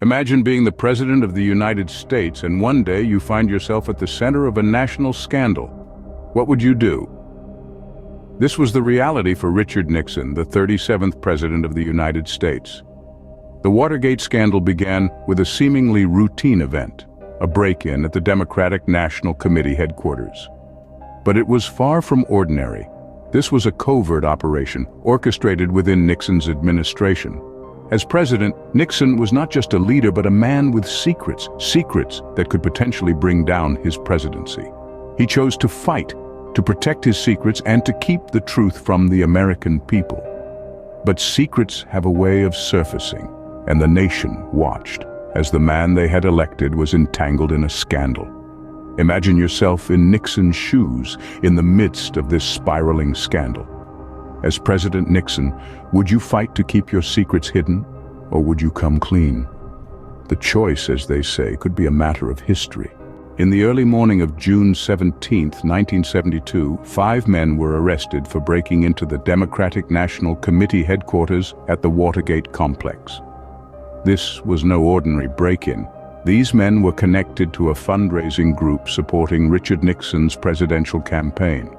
Imagine being the President of the United States and one day you find yourself at the center of a national scandal. What would you do? This was the reality for Richard Nixon, the 37th President of the United States. The Watergate scandal began with a seemingly routine event, a break-in at the Democratic National Committee headquarters. But it was far from ordinary. This was a covert operation orchestrated within Nixon's administration. As president, Nixon was not just a leader but a man with secrets that could potentially bring down his presidency. He chose to fight, to protect his secrets and to keep the truth from the American people. But secrets have a way of surfacing, and the nation watched as the man they had elected was entangled in a scandal. Imagine yourself in Nixon's shoes in the midst of this spiraling scandal. As President Nixon, would you fight to keep your secrets hidden, or would you come clean? The choice, as they say, could be a matter of history. In the early morning of June 17, 1972, 5 men were arrested for breaking into the Democratic National Committee headquarters at the Watergate complex. This was no ordinary break-in. These men were connected to a fundraising group supporting Richard Nixon's presidential campaign.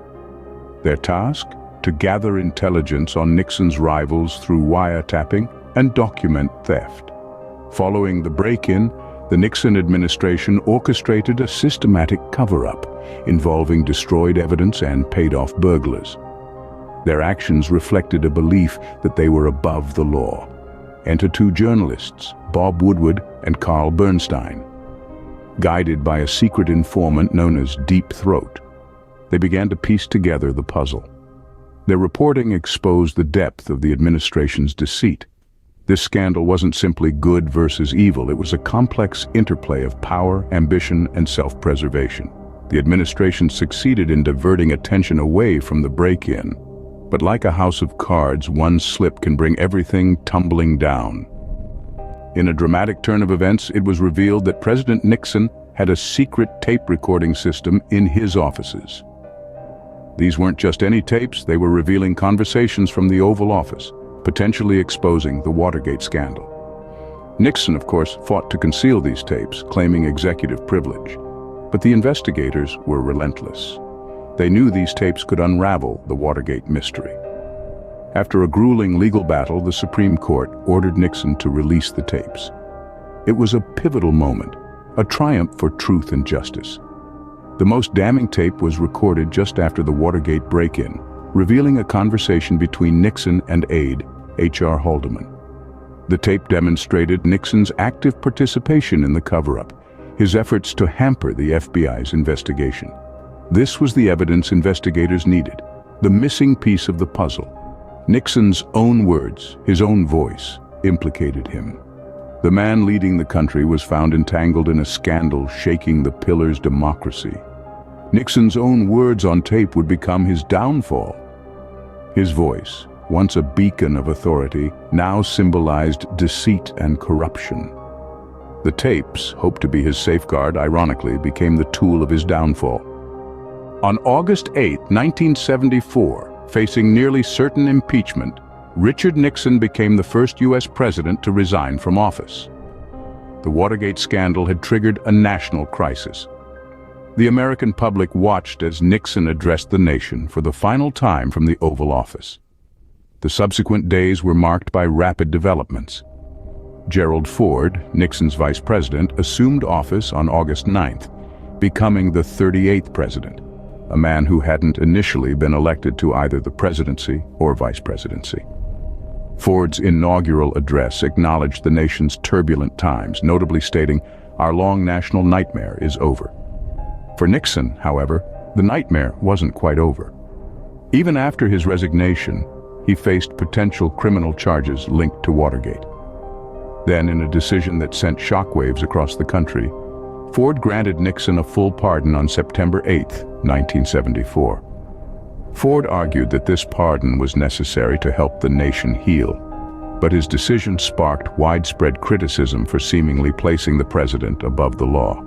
Their task? To gather intelligence on Nixon's rivals through wiretapping and document theft. Following the break-in, the Nixon administration orchestrated a systematic cover-up involving destroyed evidence and paid-off burglars. Their actions reflected a belief that they were above the law. Enter 2 journalists, Bob Woodward and Carl Bernstein. Guided by a secret informant known as Deep Throat, they began to piece together the puzzle. Their reporting exposed the depth of the administration's deceit. This scandal wasn't simply good versus evil, it was a complex interplay of power, ambition, and self-preservation. The administration succeeded in diverting attention away from the break-in. But like a house of cards, one slip can bring everything tumbling down. In a dramatic turn of events, it was revealed that President Nixon had a secret tape recording system in his offices. These weren't just any tapes, they were revealing conversations from the Oval Office, potentially exposing the Watergate scandal. Nixon, of course, fought to conceal these tapes, claiming executive privilege. But the investigators were relentless. They knew these tapes could unravel the Watergate mystery. After a grueling legal battle, the Supreme Court ordered Nixon to release the tapes. It was a pivotal moment, a triumph for truth and justice. The most damning tape was recorded just after the Watergate break-in, revealing a conversation between Nixon and aide H.R. Haldeman. The tape demonstrated Nixon's active participation in the cover-up, his efforts to hamper the FBI's investigation. This was the evidence investigators needed, the missing piece of the puzzle. Nixon's own words, his own voice, implicated him. The man leading the country was found entangled in a scandal shaking the pillar's democracy. Nixon's own words on tape would become his downfall. His voice, once a beacon of authority, now symbolized deceit and corruption. The tapes, hoped to be his safeguard, ironically, became the tool of his downfall. On August 8, 1974, facing nearly certain impeachment, Richard Nixon became the first U.S. president to resign from office. The Watergate scandal had triggered a national crisis. The American public watched as Nixon addressed the nation for the final time from the Oval Office. The subsequent days were marked by rapid developments. Gerald Ford, Nixon's vice president, assumed office on August 9th, becoming the 38th president, a man who hadn't initially been elected to either the presidency or vice presidency. Ford's inaugural address acknowledged the nation's turbulent times, notably stating, "Our long national nightmare is over." For Nixon, however, the nightmare wasn't quite over. Even after his resignation, he faced potential criminal charges linked to Watergate. Then, in a decision that sent shockwaves across the country, Ford granted Nixon a full pardon on September 8, 1974. Ford argued that this pardon was necessary to help the nation heal, but his decision sparked widespread criticism for seemingly placing the president above the law.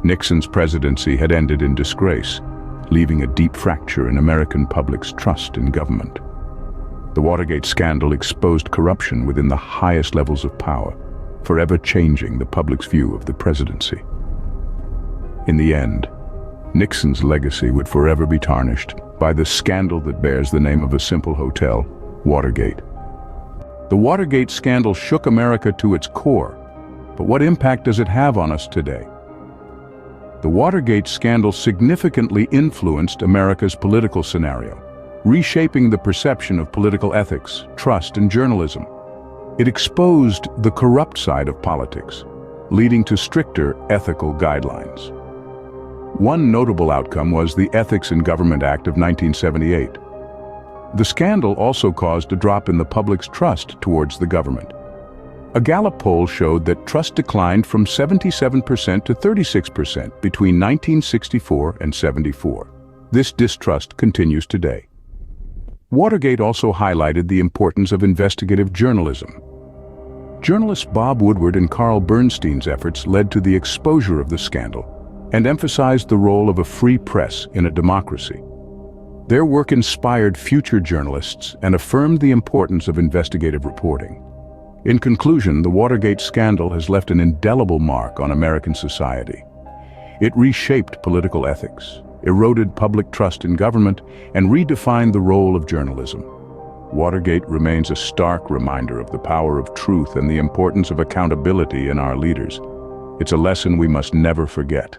Nixon's presidency had ended in disgrace, leaving a deep fracture in American public's trust in government. The Watergate scandal exposed corruption within the highest levels of power, forever changing the public's view of the presidency. In the end, Nixon's legacy would forever be tarnished by the scandal that bears the name of a simple hotel, Watergate. The Watergate scandal shook America to its core, but what impact does it have on us today? The Watergate scandal significantly influenced America's political scenario, reshaping the perception of political ethics, trust, and journalism. It exposed the corrupt side of politics, leading to stricter ethical guidelines. One notable outcome was the Ethics in Government Act of 1978. The scandal also caused a drop in the public's trust towards the government. A Gallup poll showed that trust declined from 77% to 36% between 1964 and 74. This distrust continues today. Watergate also highlighted the importance of investigative journalism. Journalists Bob Woodward and Carl Bernstein's efforts led to the exposure of the scandal and emphasized the role of a free press in a democracy. Their work inspired future journalists and affirmed the importance of investigative reporting. In conclusion, the Watergate scandal has left an indelible mark on American society. It reshaped political ethics, eroded public trust in government, and redefined the role of journalism. Watergate remains a stark reminder of the power of truth and the importance of accountability in our leaders. It's a lesson we must never forget.